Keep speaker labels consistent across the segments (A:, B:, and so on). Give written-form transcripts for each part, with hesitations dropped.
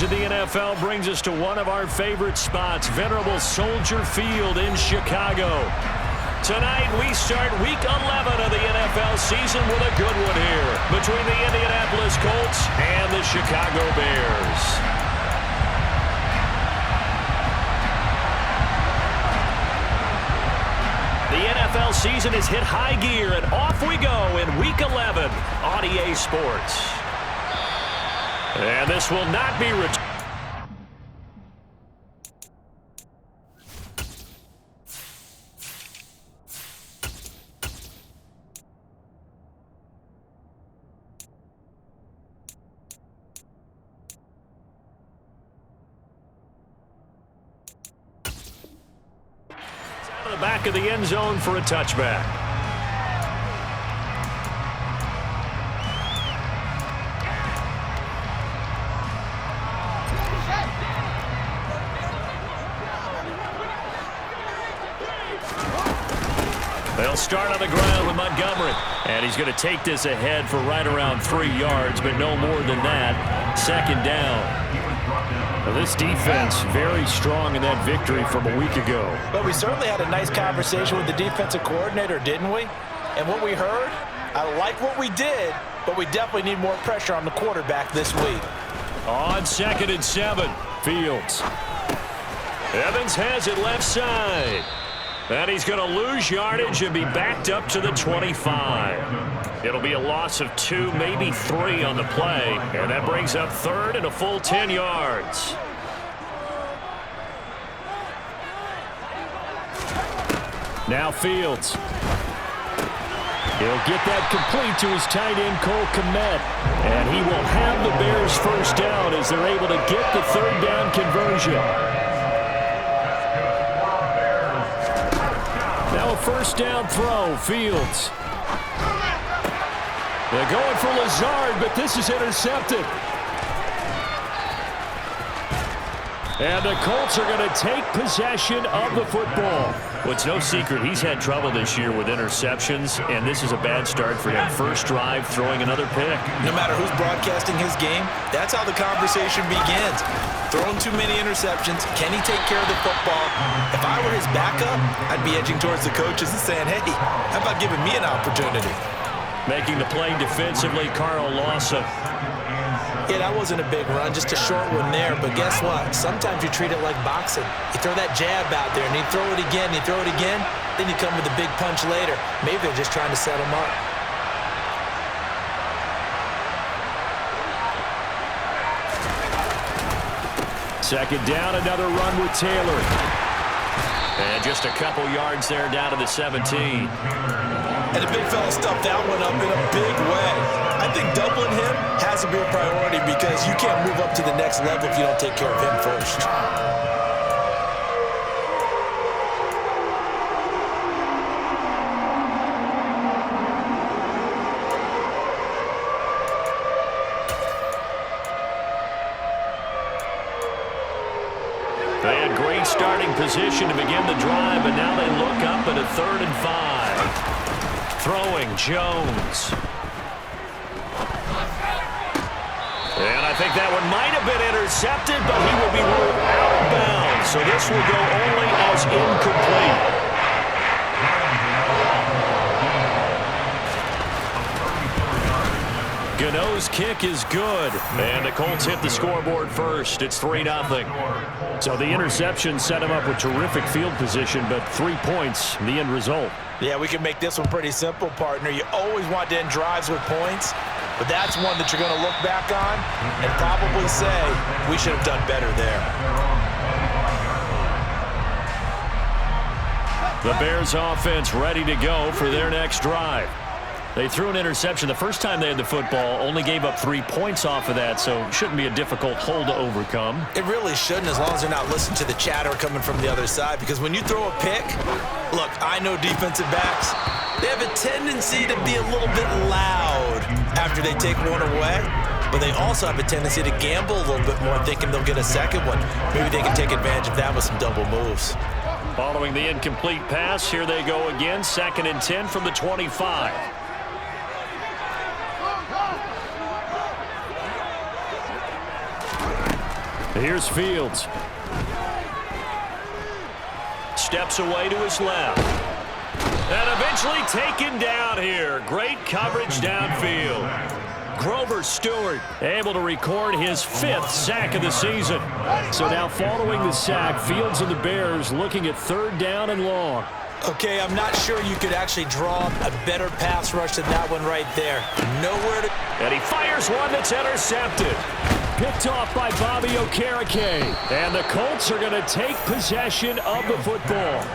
A: coverage of the NFL brings us to one of our favorite spots, venerable Soldier Field in Chicago. Tonight, we start Week 11 of the NFL season with a good one here between the Indianapolis Colts and the Chicago Bears. The NFL season has hit high gear, and off we go in Week 11 on EA Sports. And this will not be returned. Out of the back of the end zone for a touchback. They'll start on the ground with Montgomery. And he's going to take this ahead for right around 3 yards, but no more than that. Second down. Well, this defense very strong in that victory from a week ago.
B: But we certainly had a nice conversation with the defensive coordinator, didn't we? And what we heard, I like what we did, but we definitely need more pressure on the quarterback this week.
A: On 2nd and 7, Fields. Evans has it left side. And he's going to lose yardage and be backed up to the 25. It'll be a loss of 2, maybe 3 on the play. And that brings up 3rd and a full 10 yards. Now Fields. He'll get that complete to his tight end, Cole Kmet. And he will have the Bears first down as they're able to get the 3rd down conversion. Now a first down throw, Fields. They're going for Lazard, but this is intercepted. And the Colts are going to take possession of the football. Well, it's no secret he's had trouble this year with interceptions, and this is a bad start for him. First drive, throwing another pick.
B: No matter who's broadcasting his game, that's how the conversation begins. Throwing too many interceptions. Can he take care of the football? If I were his backup, I'd be edging towards the coaches and saying, hey, how about giving me an opportunity?
A: Making the play defensively, Carl Lawson.
B: Yeah, that wasn't a big run, just a short one there. But guess what? Sometimes you treat it like boxing. You throw that jab out there, and you throw it again, and you throw it again, then you come with a big punch later. Maybe they're just trying to set him up.
A: Second down, another run with Taylor. And just a couple yards there down to the 17.
B: And the big fella stuffed that one up in a big way. I think doubling him has to be a priority because you can't move up to the next level if you don't take care of him first.
A: They had great starting position to begin the drive, but now they look up at a 3rd and 5. Throwing Jones. And I think that one might have been intercepted, but he will be ruled out of bounds. So this will go only as incomplete. Gano's kick is good. And the Colts hit the scoreboard first. It's 3-0. So the interception set him up with terrific field position, but 3 points, the end result.
B: Yeah, we can make this one pretty simple, partner. You always want to end drives with points, but that's one that you're going to look back on and probably say, we should have done better there.
A: The Bears offense ready to go for their next drive. They threw an interception the first time they had the football, only gave up 3 points off of that, so it shouldn't be a difficult hole to overcome.
B: It really shouldn't, as long as they're not listening to the chatter coming from the other side, because when you throw a pick, look, I know defensive backs, they have a tendency to be a little bit loud after they take one away, but they also have a tendency to gamble a little bit more, thinking they'll get a second one. Maybe they can take advantage of that with some double moves.
A: Following the incomplete pass, here they go again, 2nd and 10 from the 25. Here's Fields. Steps away to his left. And eventually taken down here. Great coverage downfield. Grover Stewart able to record his 5th sack of the season. So now following the sack, Fields and the Bears looking at 3rd down and long.
B: Okay, I'm not sure you could actually draw a better pass rush than that one right there. Nowhere to...
A: And he fires one that's intercepted. Picked off by Bobby Okereke. And the Colts are going to take possession of the football.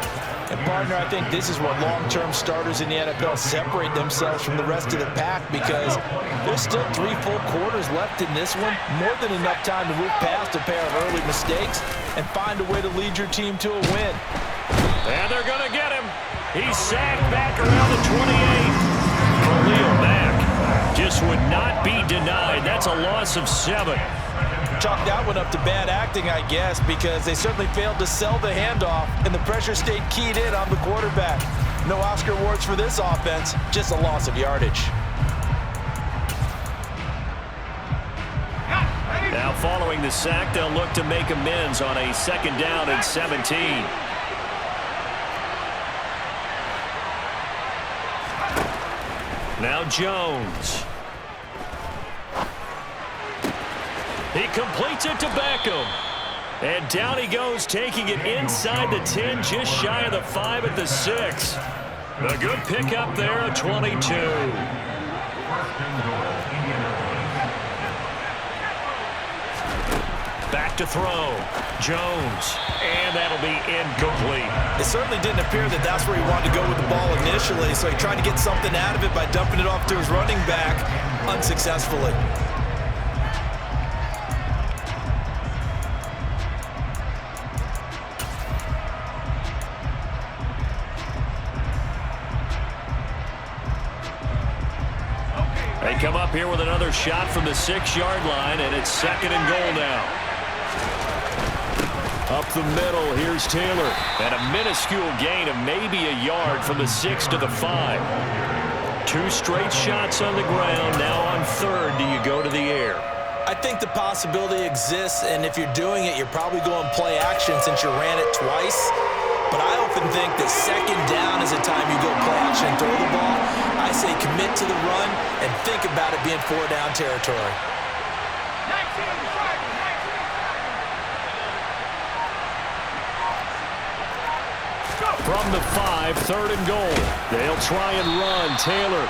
B: And, partner, I think this is what long-term starters in the NFL separate themselves from the rest of the pack, because there's still 3 full quarters left in this one. More than enough time to move past a pair of early mistakes and find a way to lead your team to a win.
A: And they're going to get him. He's sacked back around the 28. Khalil Mack just would not be denied. That's a loss of 7.
B: Chalk that one up to bad acting, I guess, because they certainly failed to sell the handoff, and the pressure stayed keyed in on the quarterback. No Oscar awards for this offense, just a loss of yardage.
A: Now following the sack, they'll look to make amends on a 2nd down and 17. Now Jones. He completes it to Beckham. And down he goes, taking it inside the 10, just shy of the 5 at the 6. A good pickup there at 22. Back to throw. Jones. And that'll be incomplete.
B: It certainly didn't appear that that's where he wanted to go with the ball initially, so he tried to get something out of it by dumping it off to his running back unsuccessfully.
A: They come up here with another shot from the 6-yard line, and it's 2nd and goal now. Up the middle, here's Taylor. And a minuscule gain of maybe a yard from the 6 to the 5. 2 straight shots on the ground. Now on 3rd, do you go to the air?
B: I think the possibility exists, and if you're doing it, you're probably going play action since you ran it twice. But I often think that 2nd down is the time you go play action and throw the ball. I say commit to the run and think about it being 4-down territory.
A: From the 5, 3rd and goal. They'll try and run. Taylor,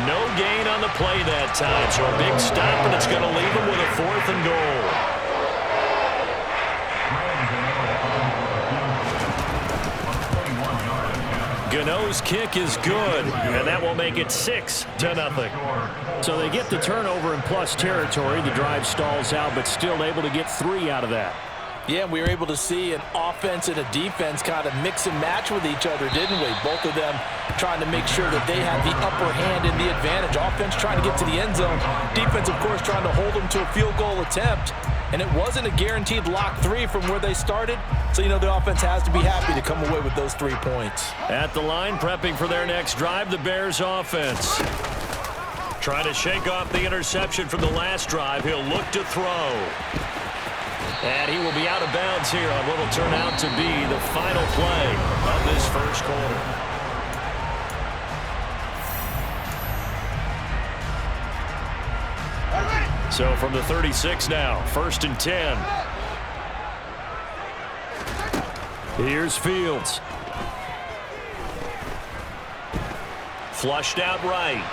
A: no gain on the play that time, so a big stop, and it's going to leave him with a 4th and goal. Gano's kick is good, and that will make it 6-0. So they get the turnover in plus territory. The drive stalls out, but still able to get 3 out of that.
B: Yeah, we were able to see an offense and a defense kind of mix and match with each other, didn't we? Both of them trying to make sure that they had the upper hand and the advantage. Offense trying to get to the end zone. Defense, of course, trying to hold them to a field goal attempt. And it wasn't a guaranteed lock 3 from where they started. So, you know, the offense has to be happy to come away with those 3 points.
A: At the line, prepping for their next drive, the Bears offense. Trying to shake off the interception from the last drive. He'll look to throw. And he will be out of bounds here on what will turn out to be the final play of this first quarter. So from the 36 now, 1st and 10. Here's Fields. Flushed out right.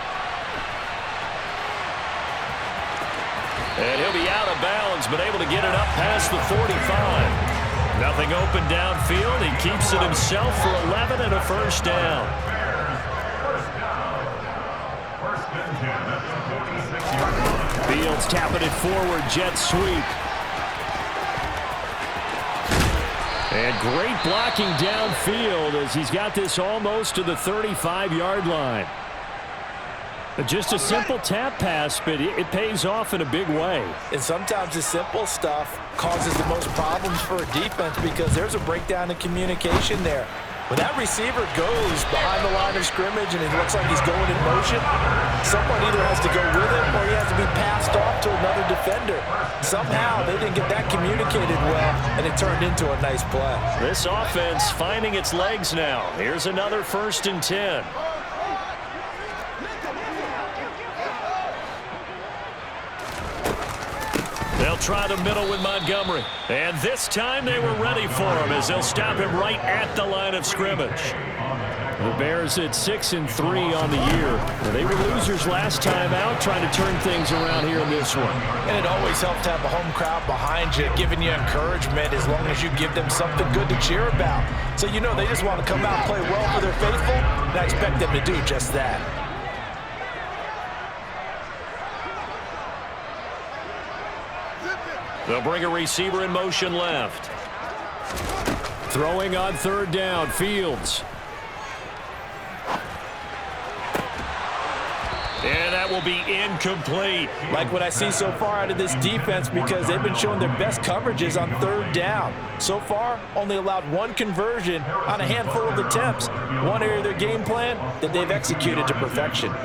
A: And he'll be out of bounds, but able to get it up past the 45. Nothing open downfield. He keeps it himself for 11 and a 1st down. Fields tapping it forward, jet sweep. And great blocking downfield as he's got this almost to the 35-yard line. Just a simple tap pass, but it pays off in a big way.
B: And sometimes the simple stuff causes the most problems for a defense because there's a breakdown in communication there. When that receiver goes behind the line of scrimmage and it looks like he's going in motion, someone either has to go with him or he has to be passed off to another defender. Somehow they didn't get that communicated well, and it turned into a nice play.
A: This offense finding its legs now. Here's another 1st and 10. They'll try the middle with Montgomery. And this time they were ready for him as they'll stop him right at the line of scrimmage. The Bears at 6-3 on the year. They were losers last time out, trying to turn things around here in this one.
B: And it always helps to have a home crowd behind you, giving you encouragement as long as you give them something good to cheer about. So you know they just want to come out and play well for their faithful, and I expect them to do just that.
A: They'll bring a receiver in motion left. Throwing on 3rd down, Fields. And that will be incomplete.
B: Like what I see so far out of this defense, because they've been showing their best coverages on 3rd down. So far, only allowed 1 conversion on a handful of attempts. One area of their game plan that they've executed to perfection.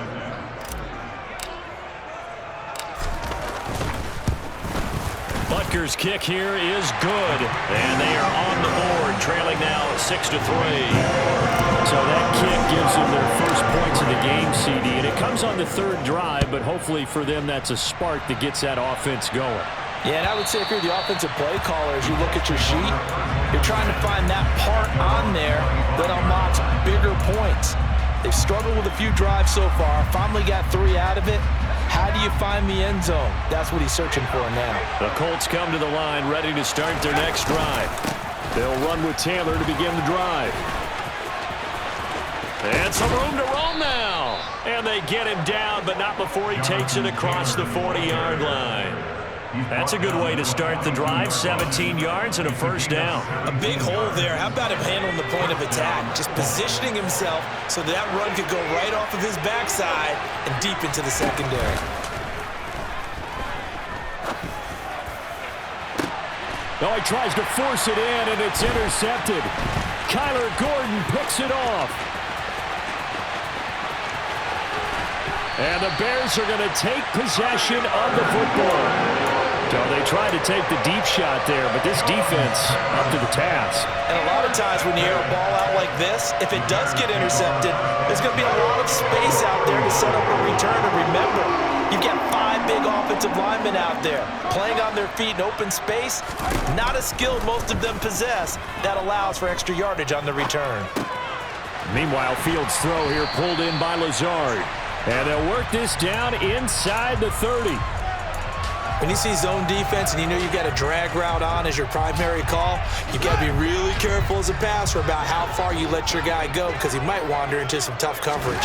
A: Butker's kick here is good, and they are on the board, trailing now 6-3. So that kick gives them their first points of the game, CD, and it comes on the 3rd drive, but hopefully for them that's a spark that gets that offense going.
B: Yeah, and I would say if you're the offensive play caller, as you look at your sheet, you're trying to find that part on there that unlocks bigger points. They've struggled with a few drives so far, finally got 3 out of it. How do you find the end zone? That's what he's searching for now.
A: The Colts come to the line, ready to start their next drive. They'll run with Taylor to begin the drive. And some room to roll now. And they get him down, but not before he takes it across the 40-yard line. That's a good way to start the drive. 17 yards and a 1st down.
B: A big hole there. How about him handling the point of attack? Just positioning himself so that run could go right off of his backside and deep into the secondary.
A: Oh, he tries to force it in, and it's intercepted. Kyler Gordon picks it off. And the Bears are going to take possession of the football. So they tried to take the deep shot there, but this defense up to the task.
B: And a lot of times when you air a ball out like this, if it does get intercepted, there's going to be a lot of space out there to set up a return. And remember, you've got 5 big offensive linemen out there playing on their feet in open space. Not a skill most of them possess that allows for extra yardage on the return.
A: Meanwhile, Fields' throw here pulled in by Lazard. And they'll work this down inside the 30.
B: When you see zone defense and you know you've got a drag route on as your primary call, you've got to be really careful as a passer about how far you let your guy go because he might wander into some tough coverage.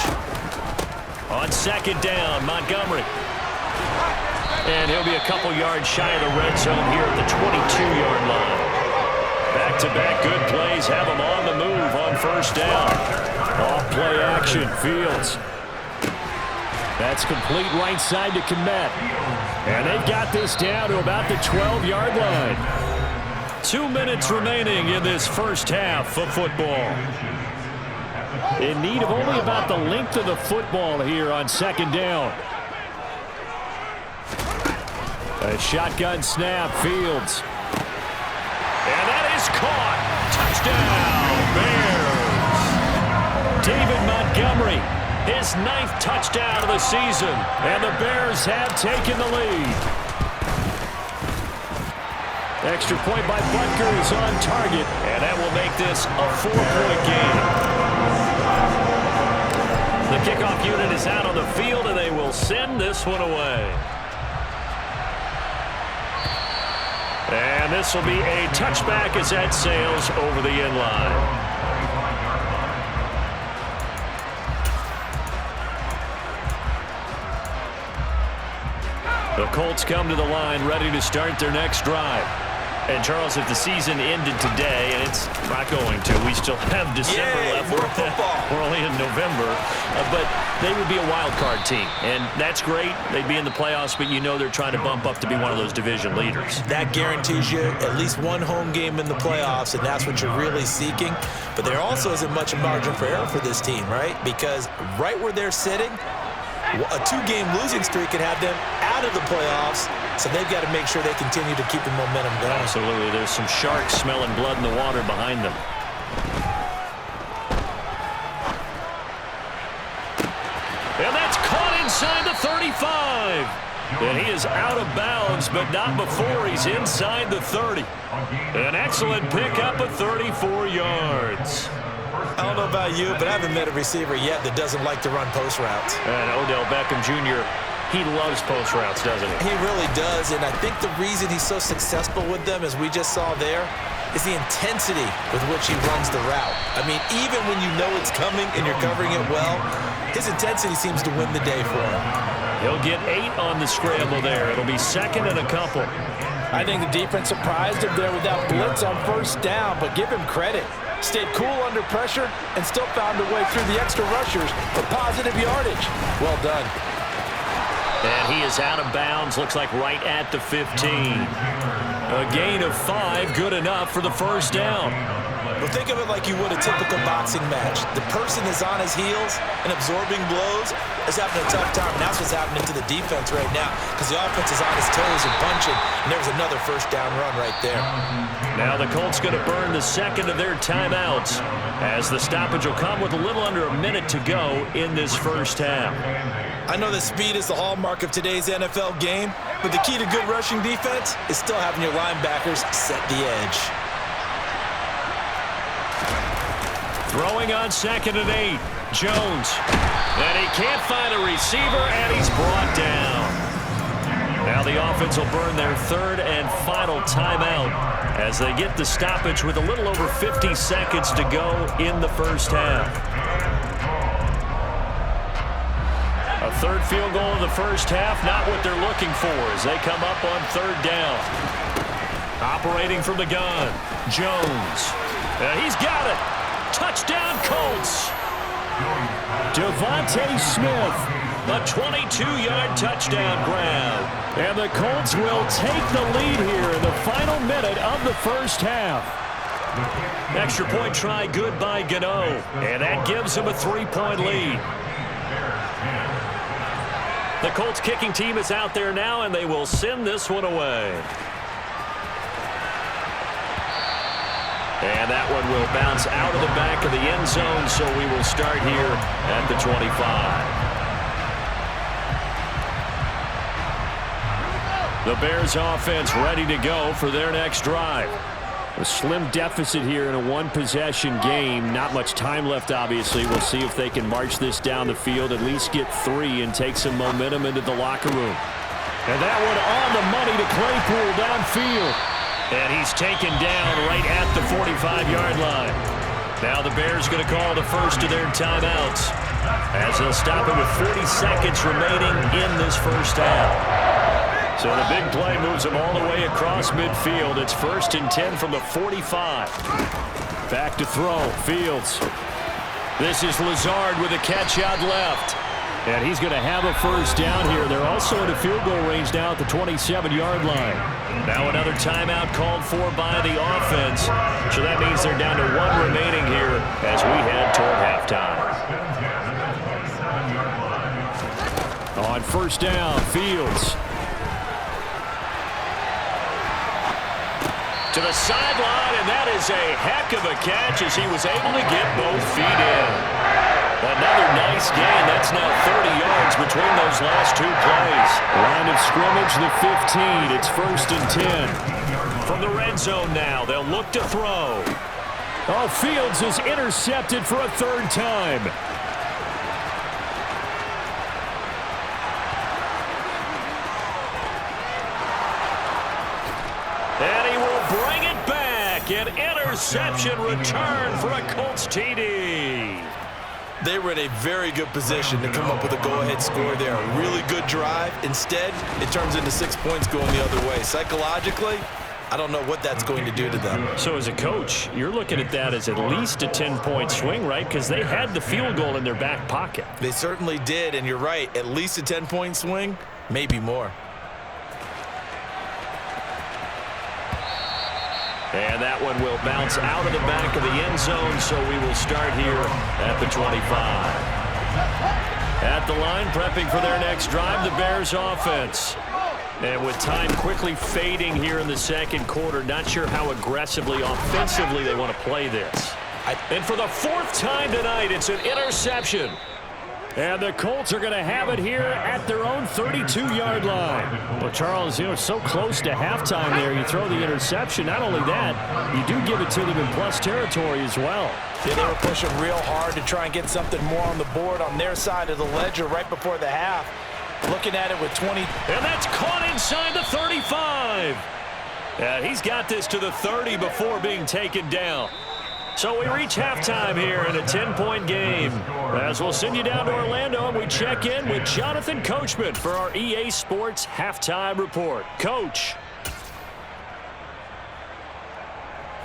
A: On 2nd down, Montgomery. And he'll be a couple yards shy of the red zone here at the 22-yard line. Back-to-back good plays have him on the move on 1st down. Off play action, Fields. That's complete right side to Kmet. And they've got this down to about the 12-yard line. 2 minutes remaining in this first half of football. In need of only about the length of the football here on 2nd down. A shotgun snap, Fields. And that is caught. Touchdown, Bears. David Montgomery. His 9th touchdown of the season, and the Bears have taken the lead. Extra point by Butker is on target, and that will make this a 4-point game. The kickoff unit is out on the field, and they will send this one away. And this will be a touchback as that sails over the end line. The Colts come to the line ready to start their next drive. And, Charles, if the season ended today, and it's not going to, we still have December left.
B: More football.
A: We're only in November. But they would be a wild card team. And that's great. They'd be in the playoffs, but you know they're trying to bump up to be one of those division leaders.
B: That guarantees you at least one home game in the playoffs, and that's what you're really seeking. But there also isn't much margin for error for this team, right? Because right where they're sitting, a 2-game losing streak could have them out of the playoffs, so they've got to make sure they continue to keep the momentum going.
A: Absolutely. There's some sharks smelling blood in the water behind them. And that's caught inside the 35. And he is out of bounds, but not before he's inside the 30. An excellent pickup of 34 yards.
B: I don't know about you, but I haven't met a receiver yet that doesn't like to run post routes.
A: And Odell Beckham Jr., he loves post routes, doesn't he?
B: He really does, and I think the reason he's so successful with them, as we just saw there, is the intensity with which he runs the route. I mean, even when you know it's coming and you're covering it well, his intensity seems to win the day for him.
A: He'll get 8 on the scramble there. It'll be second and a couple.
C: I think the defense surprised him there with that blitz on first down, but give him credit. Stayed cool under pressure and still found a way through the extra rushers for positive yardage. Well done.
A: And he is out of bounds, looks like right at the 15. A gain of 5, good enough for the first down.
B: Well, think of it like you would a typical boxing match. The person is on his heels and absorbing blows is having a tough time. And that's what's happening to the defense right now because the offense is on his toes and punching, and there's another first down run right there.
A: Now the Colts going to burn the second of their timeouts as the stoppage will come with a little under a minute to go in this first half.
B: I know that speed is the hallmark of today's NFL game, but the key to good rushing defense is still having your linebackers set the edge.
A: Throwing on second and 8. Jones. And he can't find a receiver, and he's brought down. Now the offense will burn their third and final timeout as they get the stoppage with a little over 50 seconds to go in the first half. A third field goal in the first half, not what they're looking for as they come up on third down. Operating from the gun, Jones. And he's got it. Touchdown, Colts. Devontae Smith, a 22-yard touchdown grab. And the Colts will take the lead here in the final minute of the first half. Extra point try good by Gano, and that gives him a 3-point lead. The Colts kicking team is out there now, and they will send this one away. And that one will bounce out of the back of the end zone, so we will start here at the 25. The Bears offense ready to go for their next drive. A slim deficit here in a one-possession game. Not much time left, obviously. We'll see if they can march this down the field, at least get 3 and take some momentum into the locker room. And that one on the money to Claypool downfield. And he's taken down right at the 45-yard line. Now the Bears going to call the first of their timeouts as they'll stop it with 40 seconds remaining in this first half. So the big play moves them all the way across midfield. It's 1st and 10 from the 45. Back to throw, Fields. This is Lazard with a catch out left. And he's going to have a first down here. They're also in a field goal range now at the 27-yard line. Now another timeout called for by the offense. So that means they're down to 1 remaining here as we head toward halftime. On first down, Fields. To the sideline, and that is a heck of a catch as he was able to get both feet in. Another nice gain. That's now 30 yards between those last 2 plays. Line of scrimmage, the 15. It's 1st and 10. From the red zone now, they'll look to throw. Oh, Fields is intercepted for a 3rd time. And he will bring it back. An interception return for a Colts TD.
B: They were in a very good position to come up with a go-ahead score there. A really good drive. Instead, it turns into 6 points going the other way. Psychologically, I don't know what that's going to do to them.
A: So as a coach, you're looking at that as at least a 10-point swing, right? Because they had the field goal in their back pocket.
B: They certainly did, and you're right. At least a 10-point swing, maybe more.
A: And that one will bounce out of the back of the end zone, so we will start here at the 25. At the line, prepping for their next drive, the Bears offense. And with time quickly fading here in the second quarter, not sure how aggressively, offensively they want to play this. And for the fourth time tonight, it's an interception. And the Colts are going to have it here at their own 32-yard line. Well, Charles, so close to halftime there. You throw the interception. Not only that, you do give it to them in plus territory as well.
C: Yeah, they were pushing real hard to try and get something more on the board on their side of the ledger right before the half. Looking at it with 20.
A: And that's caught inside the 35. And he's got this to the 30 before being taken down. So we reach halftime here in a 10-point game. As we'll send you down to Orlando, and we check in with Jonathan Coachman for our EA Sports Halftime Report. Coach.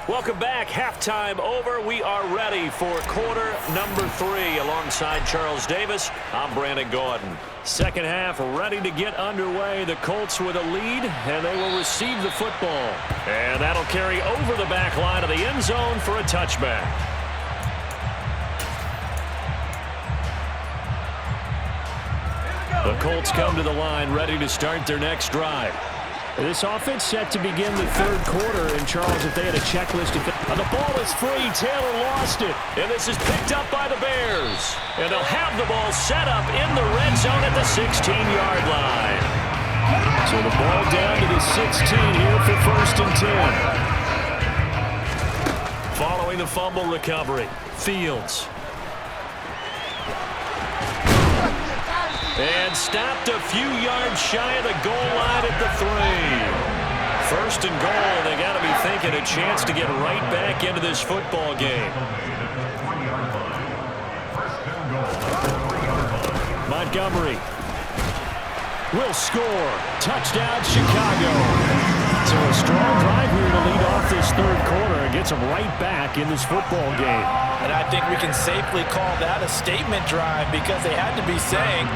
A: Welcome back. Halftime over. We are ready for quarter number 3. Alongside Charles Davis, I'm Brandon Gordon. Second half ready to get underway. The Colts with a lead, and they will receive the football. And that'll carry over the back line of the end zone for a touchback. The Colts come to the line ready to start their next drive. This offense set to begin the third quarter. And, Charles, if they had a checklist, the ball is free. Taylor lost it. And this is picked up by the Bears. And they'll have the ball set up in the red zone at the 16-yard line. So the ball down to the 16 here for 1st and 10. Following the fumble recovery, Fields. And stopped a few yards shy of the goal line at the 3. 1st and goal. They got to be thinking a chance to get right back into this football game. Montgomery will score. Touchdown, Chicago. So a strong drive here to lead off this third quarter and gets them right back in this football game.
C: And I think we can safely call that a statement drive because they had to be saying,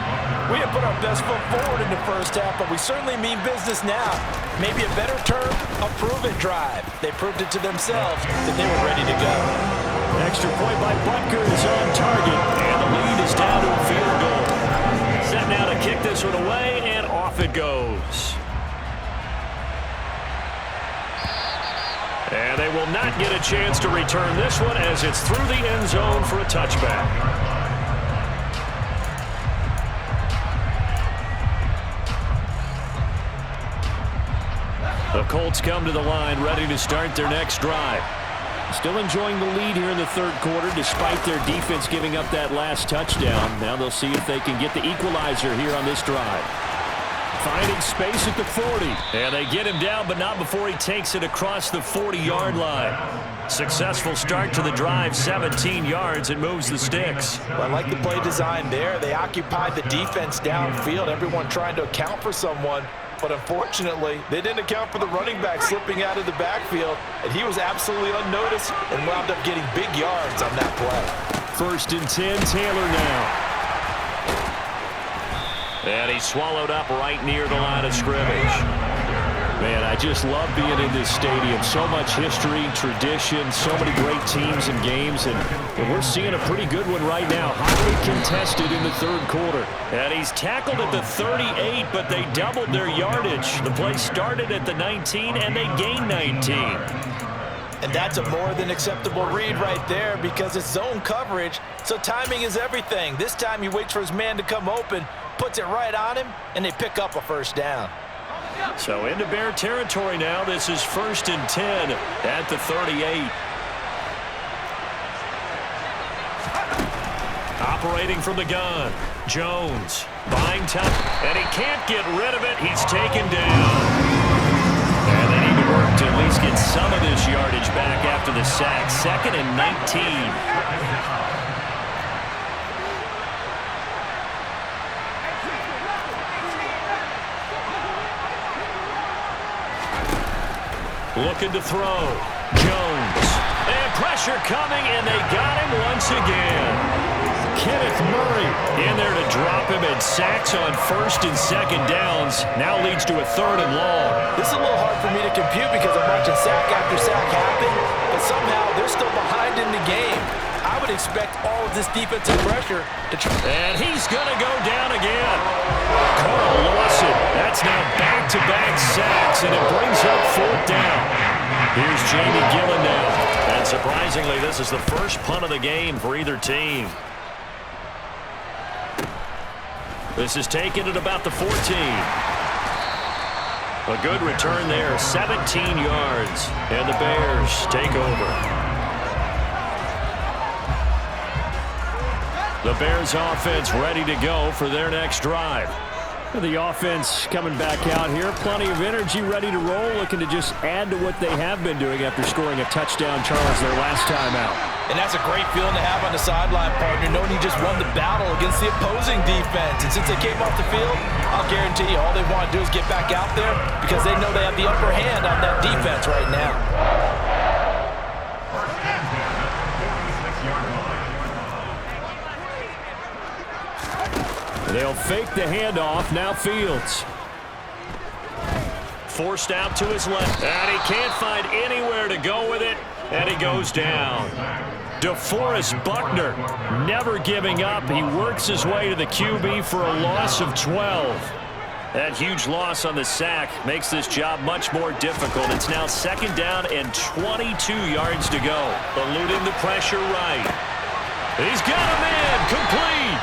C: we have put our best foot forward in the first half, but we certainly mean business now. Maybe a better term, a prove-it drive. They proved it to themselves that they were ready to go.
A: Extra point by Butker is on target, and the lead is down to a field goal. Set now to kick this one away, and off it goes. And they will not get a chance to return this one as it's through the end zone for a touchback. The Colts come to the line ready to start their next drive. Still enjoying the lead here in the third quarter despite their defense giving up that last touchdown. Now they'll see if they can get the equalizer here on this drive. Finding space at the 40. And they get him down, but not before he takes it across the 40-yard line. Successful start to the drive, 17 yards, and moves the sticks.
C: Well, I like the play design there. They occupied the defense downfield, everyone trying to account for someone. But unfortunately, they didn't account for the running back slipping out of the backfield, and he was absolutely unnoticed and wound up getting big yards on that play.
A: 1st and 10, Taylor now. And he's swallowed up right near the line of scrimmage. Man, I just love being in this stadium. So much history, tradition, so many great teams and games, and we're seeing a pretty good one right now. Highly contested in the third quarter. And he's tackled at the 38, but they doubled their yardage. The play started at the 19, and they gained 19.
C: And that's a more than acceptable read right there because it's zone coverage, so timing is everything. This time he waits for his man to come open, puts it right on him, and they pick up a first down.
A: So into Bear territory now. This is 1st and 10 at the 38. Operating from the gun, Jones buying time, and he can't get rid of it. He's taken down. And they need to work to at least get some of this yardage back after the sack. 2nd and 19. Looking to throw. Jones. And pressure coming, and they got him once again. Kenneth Murray in there to drop him, and sacks on first and second downs. Now leads to a third and long.
C: This is a little hard for me to compute because I'm watching sack after sack happen, but somehow they're still behind in the game. I would expect all of this defensive pressure to try.
A: And he's going to go down again. Carl Lawson. That's now back-to-back sacks, and it brings up fourth down. Here's Jamie Gillen now. And surprisingly, this is the first punt of the game for either team. This is taken at about the 14. A good return there, 17 yards. And the Bears take over. The Bears offense ready to go for their next drive.
D: The offense coming back out here. Plenty of energy, ready to roll, looking to just add to what they have been doing after scoring a touchdown, Charles, their last time out.
C: And that's a great feeling to have on the sideline, partner, knowing you just won the battle against the opposing defense. And since they came off the field, I'll guarantee you all they want to do is get back out there because they know they have the upper hand on that defense right now.
D: They'll fake the handoff. Now Fields.
A: Forced out to his left. And he can't find anywhere to go with it. And he goes down. DeForest Buckner never giving up. He works his way to the QB for a loss of 12. That huge loss on the sack makes this job much more difficult. It's now second down and 22 yards to go. Eluding the pressure right. He's got him in. Complete.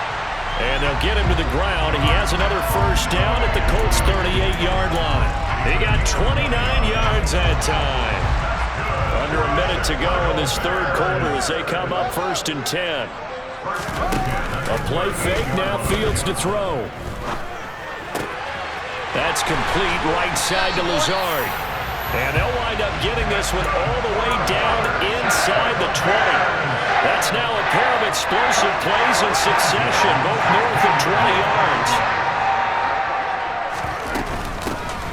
A: And they'll get him to the ground. He has another first down at the Colts' 38-yard line. He got 29 yards that time. Under a minute to go in this third quarter as they come up first and 10. A play fake, now Fields to throw. That's complete, right side to Lazard. And they'll wind up getting this one all the way down inside the 20. That's now a pair of explosive plays in succession, both north of 20 yards.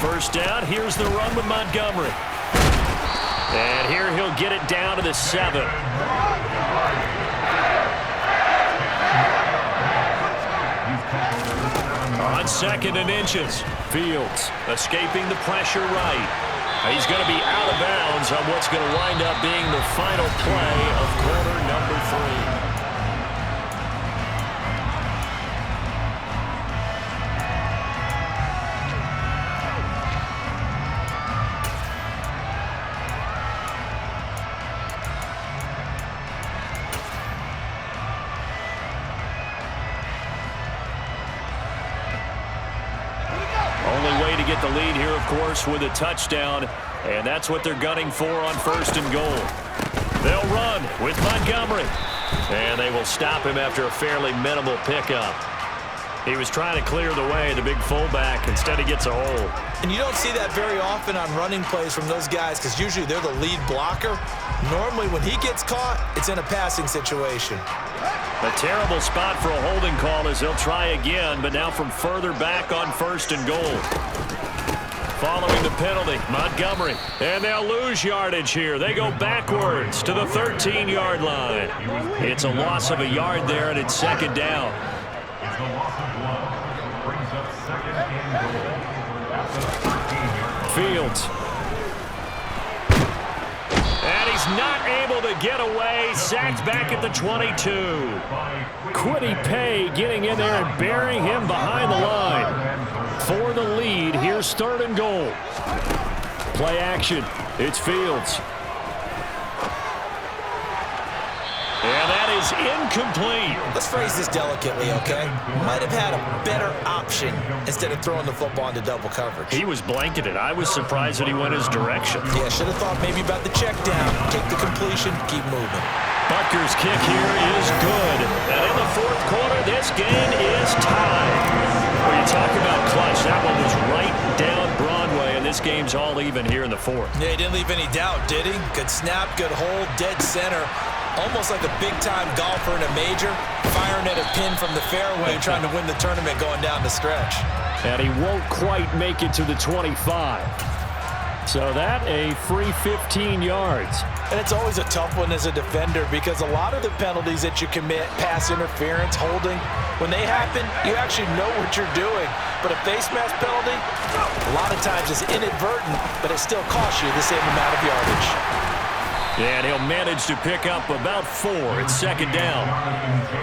A: First down, here's the run with Montgomery. And here he'll get it down to the 7. On second and inches, Fields escaping the pressure right. He's going to be out of bounds on what's going to wind up being the final play of quarter number 3. Get the lead here, of course, with a touchdown, and that's what they're gunning for on first and goal. They'll run with Montgomery, and they will stop him after a fairly minimal pickup. He was trying to clear the way, the big fullback. Instead, he gets a hole.
B: And you don't see that very often on running plays from those guys because usually they're the lead blocker. Normally, when he gets caught, it's in a passing situation.
A: A terrible spot for a holding call as they'll try again, but now from further back on first and goal. Following the penalty, Montgomery. And they'll lose yardage here. They go backwards to the 13-yard line. It's a loss of a yard there, and it's second down. Fields. And he's not able to get away. Sacked back at the 22.
D: Quiddy Pay getting in there and burying him behind the line. For the lead, here's third and goal. Play action. It's Fields.
A: And that is incomplete.
B: Let's phrase this delicately, okay? Might have had a better option instead of throwing the football into double coverage.
A: He was blanketed. I was surprised that he went his direction.
B: Yeah, should have thought maybe about the check down. Take the completion, keep moving.
A: Butker's kick here is good. And in the fourth quarter, this game is tied. When you talk about clutch, that one was right down Broadway, and this game's all even here in the fourth.
B: Yeah, he didn't leave any doubt, did he? Good snap, good hold, dead center. Almost like a big-time golfer in a major, firing at a pin from the fairway, trying to win the tournament going down the stretch.
D: And he won't quite make it to the 25. So that a free 15 yards.
C: And it's always a tough one as a defender because a lot of the penalties that you commit, pass interference, holding, when they happen, you actually know what you're doing. But a face mask penalty, a lot of times is inadvertent, but it still costs you the same amount of yardage.
A: And he'll manage to pick up about 4. It's second down.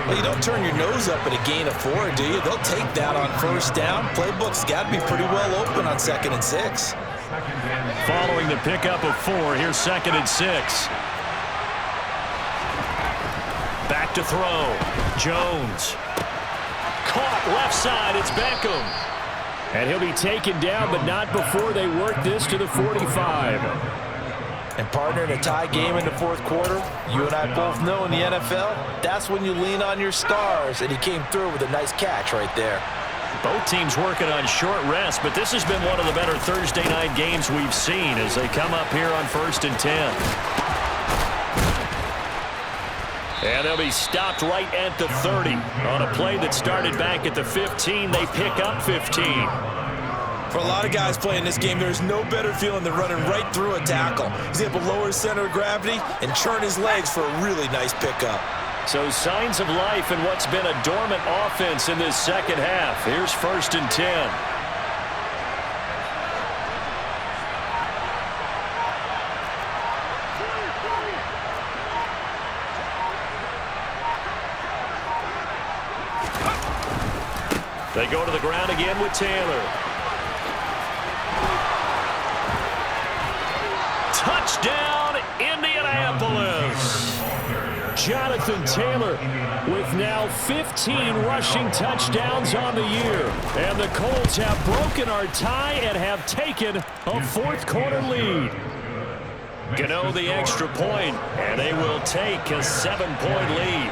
B: Well, you don't turn your nose up at a gain of 4, do you? They'll take that on first down. Playbook's got to be pretty well open on 2nd and 6.
A: Following the pickup of 4, here's 2nd and 6. Back to throw. Jones. Caught left side. It's Beckham.
D: And he'll be taken down, but not before they work this to the 45.
C: And partner, in a tie game in the fourth quarter, you and I both know in the NFL, that's when you lean on your stars, and he came through with a nice catch right there.
A: Both teams working on short rest, but this has been one of the better Thursday night games we've seen as they come up here on 1st and 10. And they'll be stopped right at the 30. On a play that started back at the 15, they pick up 15.
B: For a lot of guys playing this game, there's no better feeling than running right through a tackle. He's able to lower his center of gravity and churn his legs for a really nice pickup.
A: So signs of life in what's been a dormant offense in this second half. Here's 1st and 10. They go to the ground again with Taylor. Touchdown, Indianapolis.
D: Jonathan Taylor with now 15 rushing touchdowns on the year. And the Colts have broken our tie and have taken a fourth-quarter lead.
A: Gano the extra point, and they will take a 7-point lead.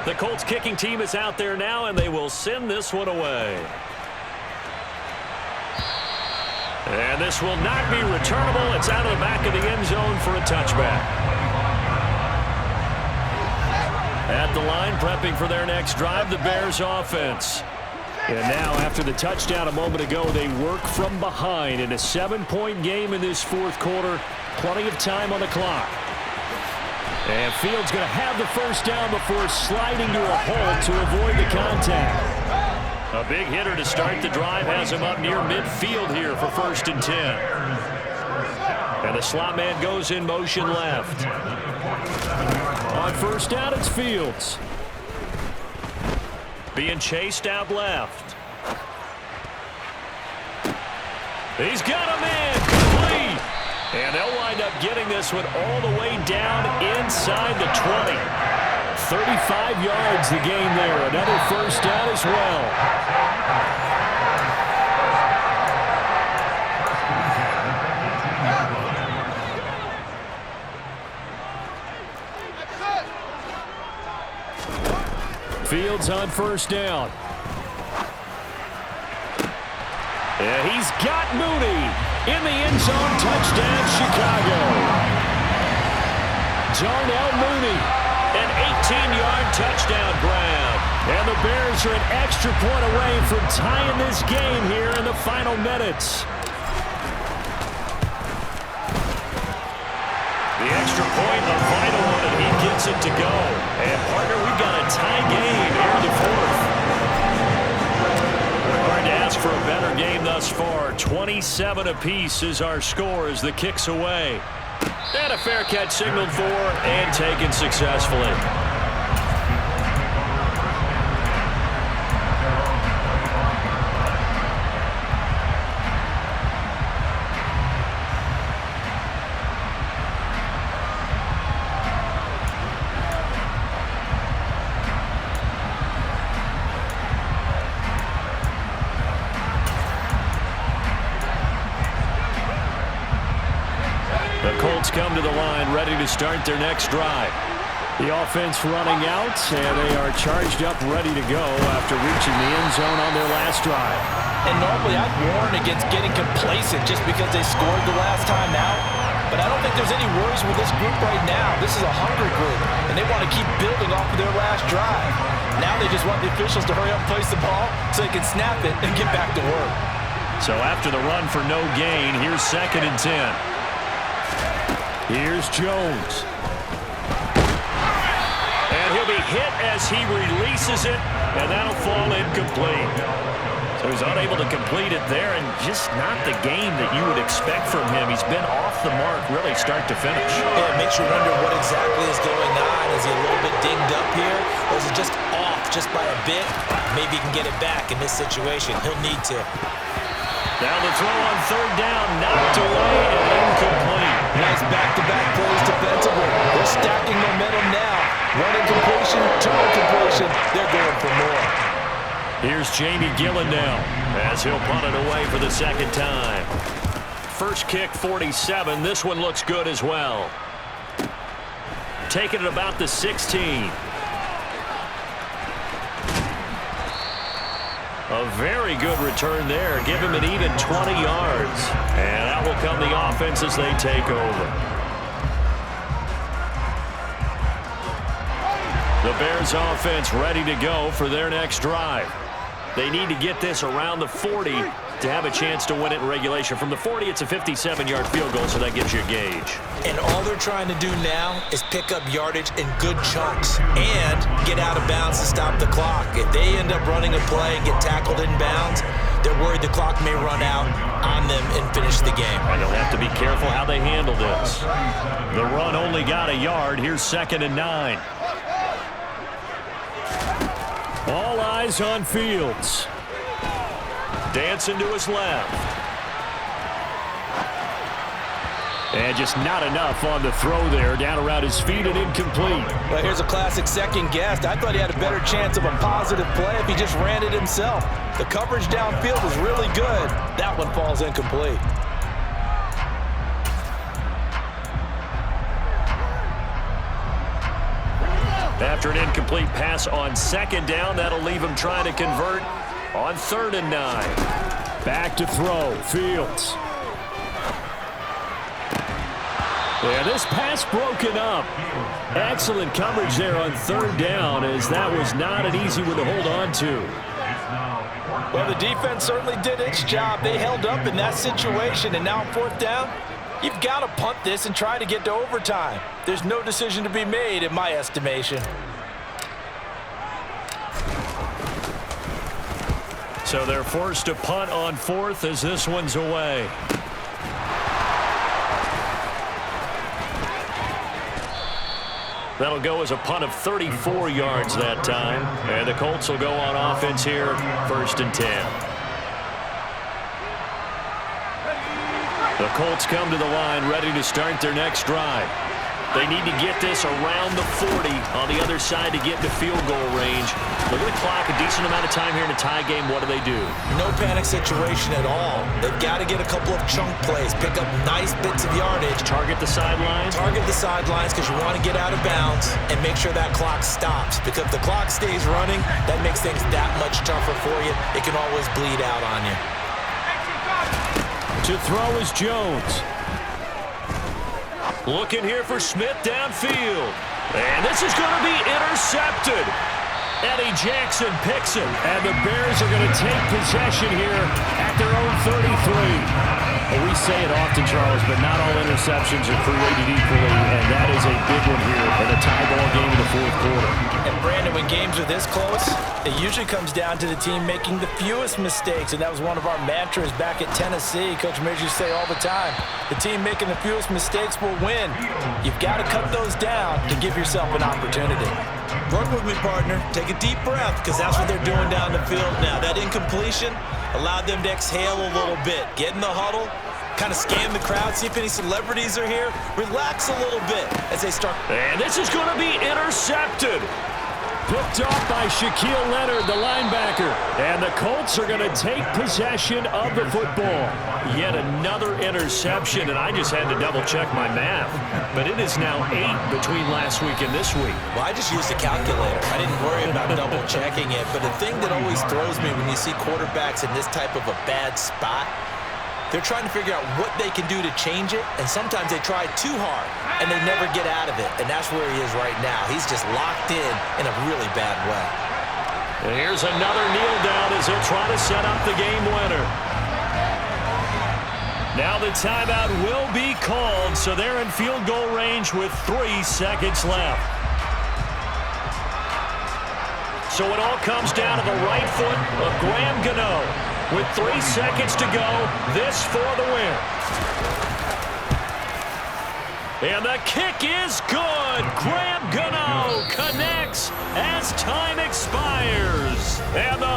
A: The Colts kicking team is out there now, and they will send this one away. And this will not be returnable. It's out of the back of the end zone for a touchback. At the line, prepping for their next drive, the Bears offense. And now, after the touchdown a moment ago, they work from behind in a 7-point game in this fourth quarter. Plenty of time on the clock. And Fields going to have the first down before sliding to a hole to avoid the contact. A big hitter to start the drive has him up near midfield here for 1st and 10. And the slot man goes in motion left. On first down, it's Fields. Being chased out left. He's got a man complete. And they'll wind up getting this one all the way down inside the 20. 35 yards the gain there. Another first down as well. Fields on first down. Yeah, he's got Mooney in the end zone. Touchdown, Chicago. Darnell Mooney, an 18-yard touchdown grab. And the Bears are an extra point away from tying this game here in the final minutes. The extra point, a vital one, and he gets it to go. And, partner, we've got a tie game here in the fourth. Hard to ask for a better game thus far. 27 apiece is our score as the kick's away. And a fair catch signaled for and taken successfully. Come to the line, ready to start their next drive. The offense running out, and they are charged up, ready to go after reaching the end zone on their last drive.
C: And normally I'd warn against getting complacent just because they scored the last time out. But I don't think there's any worries with this group right now. This is a hungry group, and they want to keep building off of their last drive. Now they just want the officials to hurry up and place the ball so they can snap it and get back to work.
A: So after the run for no gain, here's 2nd and 10.
D: Here's Jones.
A: And he'll be hit as he releases it, and that'll fall incomplete. So he's unable to complete it there, and just not the game that you would expect from him. He's been off the mark really start to finish.
B: Yeah, it makes you wonder what exactly is going on. Is he a little bit dinged up here, or is it just off just by a bit? Maybe he can get it back in this situation. He'll need to.
A: Now the throw on third down, knocked away and incomplete.
C: Nice back-to-back plays defensively. They're stacking momentum now. One incompletion, two incompletion. They're going for more.
A: Here's Jamie Gillen now as he'll punt it away for the second time. First kick, 47. This one looks good as well. Taking it about the 16. A very good return there. Give him an even 20 yards. And out will come the offense as they take over. The Bears offense ready to go for their next drive. They need to get this around the 40 to have a chance to win it in regulation. From the 40, it's a 57-yard field goal, so that gives you a gauge.
B: And all they're trying to do now is pick up yardage in good chunks and get out of bounds to stop the clock. If they end up running a play and get tackled in bounds, they're worried the clock may run out on them and finish the game.
A: And they'll have to be careful how they handle this. The run only got a yard. Here's 2nd and 9.
D: All eyes on Fields.
A: Dancing to his left.
D: And just not enough on the throw there. Down around his feet and incomplete.
C: Well, here's a classic second guess. I thought he had a better chance of a positive play if he just ran it himself. The coverage downfield was really good. That one falls incomplete.
A: After an incomplete pass on 2nd down, that'll leave him trying to convert on 3rd and 9.
D: Back to throw. Fields. Yeah, this pass broken up. Excellent coverage there on 3rd down, as that was not an easy one to hold on to.
C: Well, the defense certainly did its job. They held up in that situation, and now on 4th down, you've got to punt this and try to get to overtime. There's no decision to be made in my estimation.
A: So they're forced to punt on 4th as this one's away. That'll go as a punt of 34 yards that time. And the Colts will go on offense here, 1st and 10. The Colts come to the line ready to start their next drive. They need to get this around the 40 on the other side to get into field goal range. Look at the clock, a decent amount of time here in a tie game. What do?
B: No panic situation at all. They've got to get a couple of chunk plays, pick up nice bits of yardage.
A: Target the sidelines?
B: Target the sidelines because you want to get out of bounds and make sure that clock stops. Because if the clock stays running, that makes things that much tougher for you. It can always bleed out on you.
D: To throw is Jones.
A: Looking here for Smith downfield. And this is going to be intercepted. Eddie Jackson picks it.
D: And the Bears are going to take possession here at their own 33. Well, we say it often, Charles, but not all interceptions are created equally, and that is a big one here in a tie ball game in the 4th quarter.
C: And Brandon, when games are this close, it usually comes down to the team making the fewest mistakes, and that was one of our mantras back at Tennessee. Coach Mears used to say all the time, the team making the fewest mistakes will win. You've got to cut those down to give yourself an opportunity.
B: Work with me, partner. Take a deep breath because that's what they're doing down the field now. That incompletion allowed them to exhale a little bit. Get in the huddle, kind of scan the crowd, see if any celebrities are here. Relax a little bit as they start.
A: And this is going to be intercepted.
D: Picked off by Shaquille Leonard, the linebacker. And the Colts are going to take possession of the football.
A: Yet another interception, and I just had to double-check my math. But it is now 8 between last week and this week.
B: Well, I just used a calculator. I didn't worry about double-checking it. But the thing that always throws me when you see quarterbacks in this type of a bad spot, they're trying to figure out what they can do to change it, and sometimes they try too hard, and they never get out of it, and that's where he is right now. He's just locked in a really bad way.
A: And here's another kneel down as he'll try to set up the game winner. Now the timeout will be called, so they're in field goal range with 3 seconds left. So it all comes down to the right foot of Graham Gano. With 3 seconds to go, this for the win. And the kick is good. Graham Gano connects as time expires. And the